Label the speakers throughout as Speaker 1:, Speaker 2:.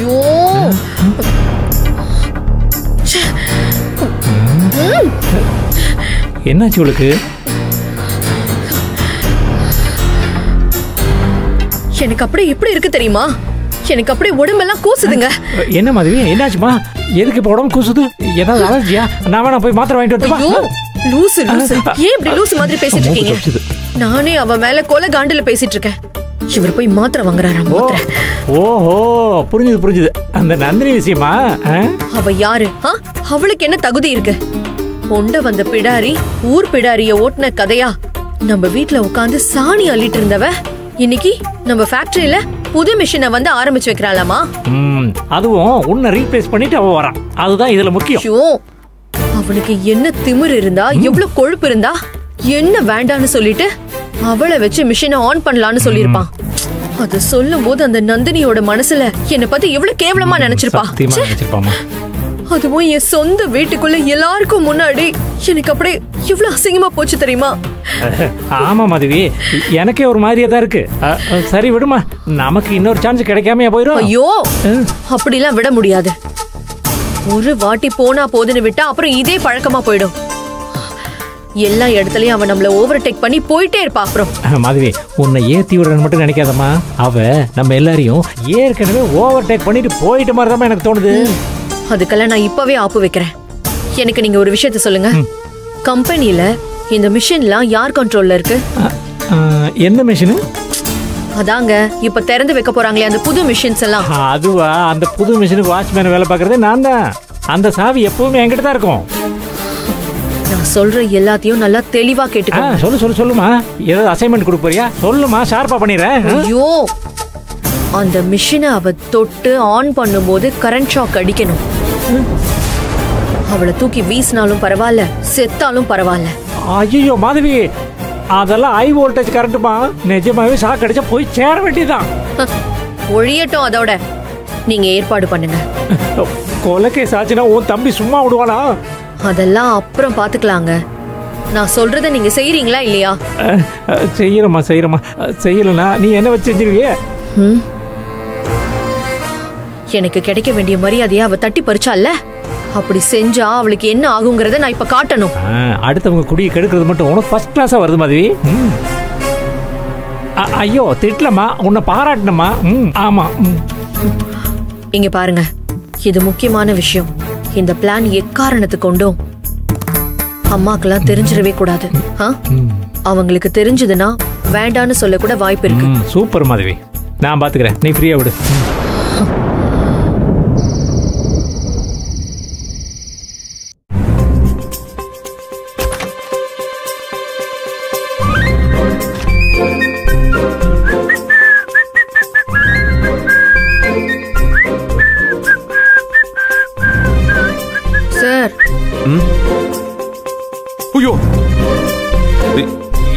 Speaker 1: ஐயோ
Speaker 2: என்னாச்சு உங்களுக்கு?
Speaker 1: எனக்கு அப்படியே எப்படி இருக்கு தெரியுமா? எனக்கு அப்படியே உடம்பெல்லாம் கூசுதுங்க.
Speaker 2: என்ன மாதிரி என்னாச்சுமா? எதுக்கு இப்போ உடம்பு கூசுது? ஏதாவது அலர்ஜியா? நான் வேணா போய் மாத்திரை வாங்கிட்டு வரட்டுமா?
Speaker 1: ஐயோ லூசு லூசு, ஏன் இப்படி லூசு மாதிரி பேசிட்டு இருக்கீங்க? நானே அவ மேல கொலை காண்டில பேசிட்டு இருக்கேன். இவர் போய் மாத்திரை வாங்குறாரா? மாத்திரை.
Speaker 2: ஓஹோ புரிஞ்சுது புரிஞ்சுது. அந்த நந்தினி விஷயமா?
Speaker 1: அவ யாரு? அவளுக்கு என்ன தகுதி இருக்கு? பொண்ட வந்த பிடாரி ஊர் பிடாரிய ஓட்டுன கதையா? நம்ம வீட்டுல உட்காந்து சாணி அள்ளிட்டு இருந்தவ இன்னைக்கு நம்ம ஃபேக்டரியில புது மிஷினை வந்து ஆரம்பிச்சு வைக்கிறாளாமா?
Speaker 2: அதுவும் உன்னை ரீப்ளேஸ் பண்ணிட்டு அவ வரான். அதுதான் இதுல முக்கியம்.
Speaker 1: அவனுக்கு என்ன திமிரு இருந்தா, எவ்வளவு கொழுப்பு இருந்தா என்ன வேண்டான்னு சொல்லிட்டு அவளை வச்சு மிஷினை ஆன் பண்ணலான்னு சொல்லிருப்பான். அது சொல்லும் போது அந்த நந்தினியோட மனசுல என்ன பத்தி எவ்வளவு கேவலமா நினைச்சிருப்பா. அதுவும் என் சொந்த வீட்டுக்குள்ள எல்லாருக்கும் முன்னாடி எனக்கு அப்படியே எவ்வளவு அசிங்கமா போச்சு தெரியுமா?
Speaker 2: ஆமா மாதவி, எனக்கே ஒரு மாதிரியா தான் இருக்கு. சரி விடுமா, நமக்கு இன்னொரு சான்ஸ் கிடைக்காம போயிடும்.
Speaker 1: ஐயோ அப்படிலாம் விட முடியாது. ஒரு வாட்டி போனா போதுன்னு விட்டா அப்புறம் இதே பழக்கமா போயிடும். எல்லா இடத்துலயும் அவன் நம்மள ஓவர்டேக் பண்ணி போயிட்டே இருப்பா. அப்புறம்
Speaker 2: மாதவி, உன்னை ஏத்தி விடுறன்னு மட்டும் நினைக்காதம்மா. அவ நம்ம எல்லாரையும் ஏற்கனவே ஓவர்டேக் பண்ணிட்டு போயிட்ட மாதிரி தான் எனக்கு தோணுது.
Speaker 1: அதுக்கெல்லாம் நான் இப்பவே ஆப்பு வைக்கிறேன். எனக்கு நீங்க ஒரு விஷயத்த சொல்லுங்க. கம்பெனில இந்த மிஷின்லாம் யார் கண்ட்ரோல்ல இருக்கு?
Speaker 2: எந்த மிஷின்?
Speaker 1: அதாங்க இப்ப திறந்து வைக்க போறாங்களே அந்த புது மிஷின்ஸ் எல்லாம்.
Speaker 2: அதுவா? அந்த புது மிஷினுக்கு வாட்ச்மேன் வேலை பார்க்கறதே நான் தான். அந்த சாவி எப்பவுமே என்கிட்ட தான் இருக்கும்.
Speaker 1: நான் சொல்ற எல்லாத்தையும் நல்லா தெளிவா கேட்டுக்கோங்க.
Speaker 2: சொல்லு சொல்லு சொல்லுமா. ஏதாவது அசைன்மெண்ட் கொடுக்க போறியா? சொல்லுமா, ஷார்ப்பா பண்ணிடுறேன்.
Speaker 1: ஐயோ, அந்த மிஷினை அவ தொட்டு ஆன் பண்ணும்போது கரண்ட் ஷாக் அடிக்கணும். அவளை தூக்கி வீசினாலும் பரவாயில்ல, செத்தாலும் பரவாயில்ல.
Speaker 2: ஐயோ மாதவி, அதெல்லாம் ஹை வோல்டேஜ் கரண்ட்டுமா. நிஜமாவே ஷாக் அடிச்சா போய் சேர வேண்டியதான்.
Speaker 1: ஒழியட்டும், அதோட நீங்க ஏற்பாடு பண்ணுங்க.
Speaker 2: கொலைக்கேஸ் ஆச்சுன்னா உன் தம்பி சும்மா விடுவானா?
Speaker 1: அதெல்லாம் அப்புறம் பாத்துக்கலாங்க. நான் சொல்றத நீங்க செய்யறீங்களா இல்லையா?
Speaker 2: செய்யறமா செய்யறமா. செய்யலனா நீ என்ன வச்சு செஞ்சிருவிய?
Speaker 1: எனக்கு கிடைக்க வேண்டிய மரியாதையை அவ தட்டி பறிச்சால. அப்படி செஞ்சா அவளுக்கு என்ன ஆகுங்கிறத நான் இப்ப காட்டணும்.
Speaker 2: அடுத்தவங்க குடியை கெடுக்கிறது மட்டும் உனக்கு ஃபர்ஸ்ட் கிளாஸா வருது மாதிரி. ஐயோ திட்டலமா, உன்னை பாராட்டணுமா? ஆமா.
Speaker 1: இங்க பாருங்க, இது முக்கியமான விஷயம். இந்த பிளான் எக்காரணத்து கொண்டும் அம்மாக்கெல்லாம் தெரிஞ்சிடவே கூடாது. அவங்களுக்கு தெரிஞ்சதுன்னா வேண்டான்னு சொல்ல கூட வாய்ப்பு இருக்கு.
Speaker 2: சூப்பர் மாதவி, நான் பாத்துக்கிறேன், நீ ஃப்ரீயா விடு.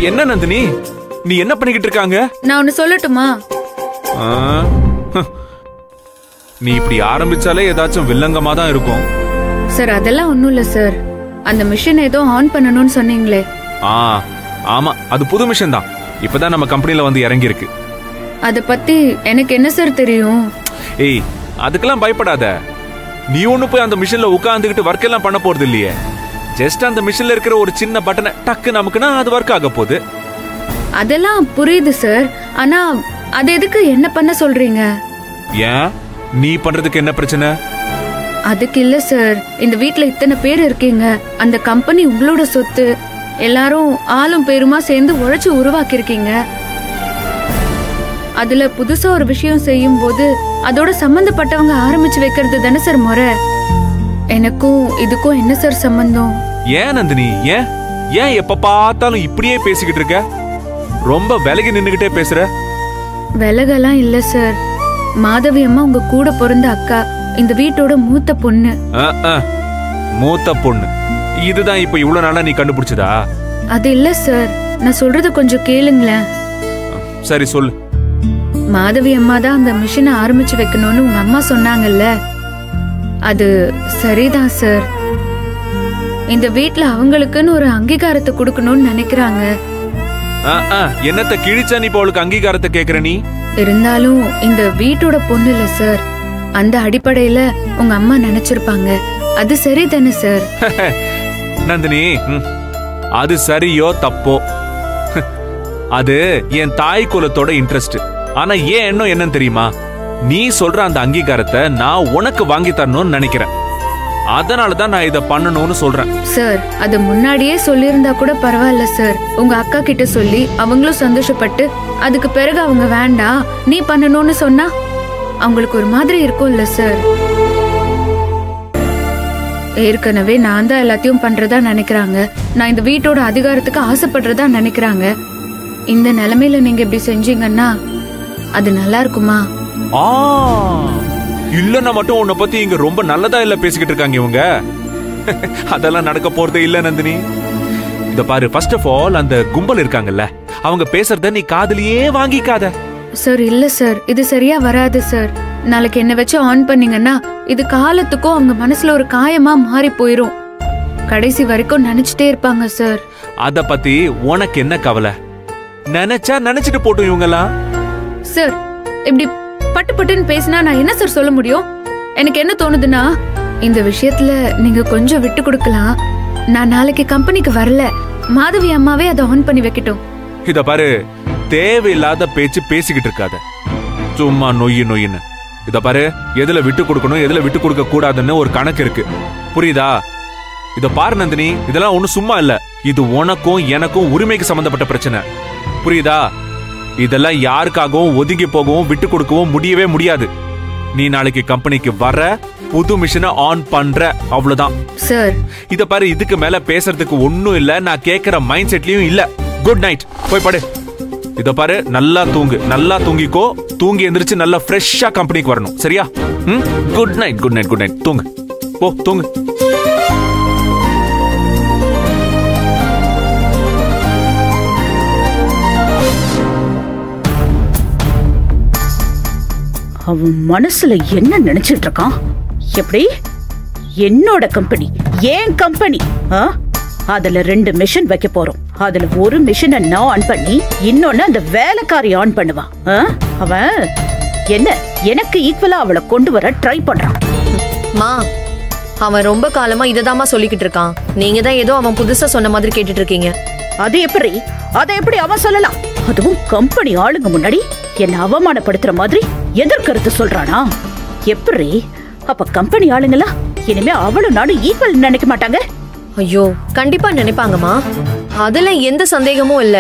Speaker 3: என்ன நந்தினி, நீ என்ன பண்ணிக்கிட்டு இருக்காங்க?
Speaker 4: நான் ஒன்னு சொல்லட்டுமா?
Speaker 3: நீ இப்படி ஆரம்பிச்சாலே ஏதாச்சும் வில்லங்கமா தான் இருக்கும்.
Speaker 4: சார் அதெல்லாம் ஒண்ணும் இல்ல சார். அந்த மிஷின் ஏதோ ஆன் பண்ணணும்னு சொன்னீங்களே.
Speaker 3: ஆமா, அது புது மிஷின் தான். இப்பதான் நம்ம கம்பெனில வந்து இறங்கி இருக்கு.
Speaker 4: அத பத்தி எனக்கு என்ன சார் தெரியும்?
Speaker 3: ஏய், அதுக்கெல்லாம் பயப்படாத. நீ ஒண்ணு போய் அந்த மிஷின்ல உட்கார்ந்துகிட்டு ஒர்க் எல்லாம் பண்ண போறது இல்லையே. ஜஸ்ட் அந்த மிஷின்ல இருக்கிற ஒரு சின்ன பட்டனை டக்கு நமக்குனா அது ஒர்க் ஆக போகுது.
Speaker 4: அதெல்லாம் புரியுது சார். ஆனா அது எதுக்கு என்ன பண்ண சொல்றீங்க?
Speaker 3: ஏன், நீ பண்றதுக்கு என்ன பிரச்சனை?
Speaker 4: அதுக்கு இல்ல சார். இந்த வீட்ல இத்தனை பேர் இருக்கீங்க. அந்த கம்பெனி உங்களோட சொத்து. எல்லாரும் ஆளும் பேருமா சேர்ந்து உழைச்சு உருவாக்கி இருக்கீங்க. அதுல புதுசா ஒரு விஷயம் செய்யும் போது அதோட சம்பந்தப்பட்டவங்க ஆரம்பிச்சு வைக்கிறது தானே சார் முறை. எனக்கும் இதுக்கும் என்ன சார் சம்பந்தம்?
Speaker 3: ஏன் நந்தினி, ஏன் எப்ப பார்த்தாலும் இப்படியே பேசிக்கிட்டு இருக்க? ரொம்ப விலகி நின்னுகிட்டே பேசுற.
Speaker 4: விலகெல்லாம் இல்ல சார். மாதவி அம்மா உங்க கூட பிறந்த அக்கா. இந்த வீட்டோட மூத்த பொண்ணு.
Speaker 3: மூத்த பொண்ணு இதுதான் இப்ப இவ்வளவு நாளா நீ கண்டுபிடிச்சதா?
Speaker 4: அது இல்ல சார், நான் சொல்றது கொஞ்சம் கேளுங்களேன்.
Speaker 3: சரி சொல்லு.
Speaker 4: மாதவி அம்மா தான் அந்த மிஷினை ஆரம்பிச்சு வைக்கணும்னு உங்க அம்மா சொன்னாங்கல்ல. அது சரிதான் சார். இந்த வீட்ல அவங்களுக்குன்னு ஒரு அங்கீகாரத்தை கொடுக்கணும்னு நினைக்கிறாங்க.
Speaker 3: என்னத்த கிழிச்சா நீ அவளுக்கு அங்கீகாரத்தை கேக்குற? நீ
Speaker 4: இருந்தாலும் இந்த வீட்டோட பொண்ணு இல்ல சார். அந்த அடிப்படையில உங்க அம்மா நினைச்சிருப்பாங்க. அது சரிதானே சார்?
Speaker 3: நந்தினி, அது சரியோ தப்போ, அது என் தாய் குலத்தோட இன்ட்ரெஸ்ட். ஆனா ஏன் எண்ணம் என்னன்னு தெரியுமா? நீ சொல்ற அந்த அங்கீகாரத்தை நான் உனக்கு வாங்கி தரணும்னு நினைக்கிறேன். அதனாலதான் நான் இத பண்ணணும்னு சொல்றேன்.
Speaker 4: சார், அது முன்னாடியே சொல்லியிருந்தா கூட பரவாயில்ல சார். உங்க அக்கா கிட்ட சொல்லி அவங்களும் சந்தோஷப்பட்டு அதுக்கு பிறகு அவங்க வேண்டாம் நீ பண்ணணும்னு சொன்னா அவங்களுக்கு ஒரு மாதிரி இருக்கும்ல சார். ஏற்கனவே நான் தான் எல்லாத்தையும் பண்றதா நினைக்கிறாங்க. நான் இந்த வீட்டோட அதிகாரத்துக்கு ஆசைப்படுறதா நினைக்கிறாங்க. இந்த நிலைமையில நீங்க இப்படி செஞ்சீங்கன்னா அது நல்லா இருக்குமா?
Speaker 3: இல்லன்னா மட்டும் உன்னை பத்தி இங்க ரொம்ப நல்லதா இல்ல பேசிக்கிட்டு இருக்காங்க இவங்க. அதெல்லாம் நடக்க போறதே இல்ல நந்தினி. இத பாரு, ஃபர்ஸ்ட் ஆஃப் ஆல் அந்த கும்பல் இருக்காங்கல்ல, அவங்க பேசுறத நீ காதுலயே வாங்கிக்காத.
Speaker 4: சார் இல்ல சார், இது சரியா வராது சார். நாளைக்கு என்ன வச்சு ஆன் பண்ணீங்கன்னா இது காலத்துக்கும் அவங்க மனசுல ஒரு காயமா மாறி போயிரும். கடைசி வரைக்கும் நினைச்சிட்டே இருப்பாங்க சார்.
Speaker 3: அத பத்தி உனக்கு என்ன கவலை? நினைச்சா நினைச்சிட்டு போட்டும் இவங்கலாம்.
Speaker 4: சார், இப்படி பட்டு பட்டுன்னு பேசினா நான் என்ன சார் சொல்ல முடியும்? எனக்கு என்ன தோணுதுன்னா, இந்த விஷயத்துல நீங்க கொஞ்சம் விட்டு கொடுக்கலாம். நான் நாளைக்கு கம்பெனிக்கு வரல, மாதவி அம்மாவே அதை ஆன் பண்ணி வைக்கட்டும்.
Speaker 3: இத பாரு, தேவையில்லாத பேச்சு பேசிக்கிட்டு இருக்காத. சும்மா நொய்யின்னு. இத பாரு, எதுல விட்டு கொடுக்கணும் எதுல விட்டு கொடுக்க கூடாதுன்னு ஒரு கணக்கு இருக்கு, புரியுதா? இத பாரு நந்தினி, இதெல்லாம் ஒண்ணு சும்மா இல்ல. இது உனக்கும் எனக்கும் உரிமைக்கு சம்பந்தப்பட்ட பிரச்சனை, புரியுதா? இதெல்லாம் யாருக்காகவும் ஒதுங்கி போகவும் விட்டு கொடுக்கவும் முடியவே முடியாது. நீ நாளைக்கு கம்பெனிக்கு வர, புது மிஷினை ஆன் பண்ற, அவ்வளவுதான்
Speaker 4: சார்.
Speaker 3: இத பாரு, இதுக்கு மேல பேசுறதுக்கு ஒண்ணும் இல்ல. நான் கேக்குற மைண்ட் செட்லயும் இல்ல. குட் நைட், போய் படு. இத பாரு, நல்லா தூங்கு, நல்லா தூங்கிக்கோ. தூங்கி எந்திரிச்சு நல்லா ஃப்ரெஷ்ஷா கம்பெனிக்கு வரணும், சரியா? Good night, good night, good night. தூங்கு, போ தூங்கு.
Speaker 5: அவன் மனசுல என்ன நினைச்சிட்டு இருக்கான்? எப்படி என்னோட கம்பெனி, ஏன் கம்பெனி, அதுல 2 மிஷின் வைக்க போறோம். அதுல ஒரு மிஷினை நான் ஆன் பண்ணி இன்னொன்னு அந்த வேலைக்காரி ஆன் பண்ணுவான். அவன் என்ன எனக்கு ஈக்குவலா அவளை கொண்டு வர ட்ரை பண்றான்.
Speaker 1: மா, அவன் ரொம்ப காலமா இததாமா சொல்லிக்கிட்டு இருக்கான். நீங்க தான் ஏதோ அவன் புதுசா சொன்ன மாதிரி கேட்டுட்டு இருக்கீங்க.
Speaker 5: அது எப்படி அவன் சொல்லலாம்? அதுவும் கம்பெனி ஆளுங்க முன்னாடி என்ன அவமானப்படுத்துற மாதிரி எதிர்கருத்து சொல்றானா? எப்படி? அப்ப கம்பெனி ஆளுங்களா இனிமே அவளும் நானும் ஈக்குவல் நினைக்க மாட்டாங்க?
Speaker 1: ஐயோ, கண்டிப்பா நினைப்பாங்கம்மா. அதுல எந்த சந்தேகமும் இல்ல.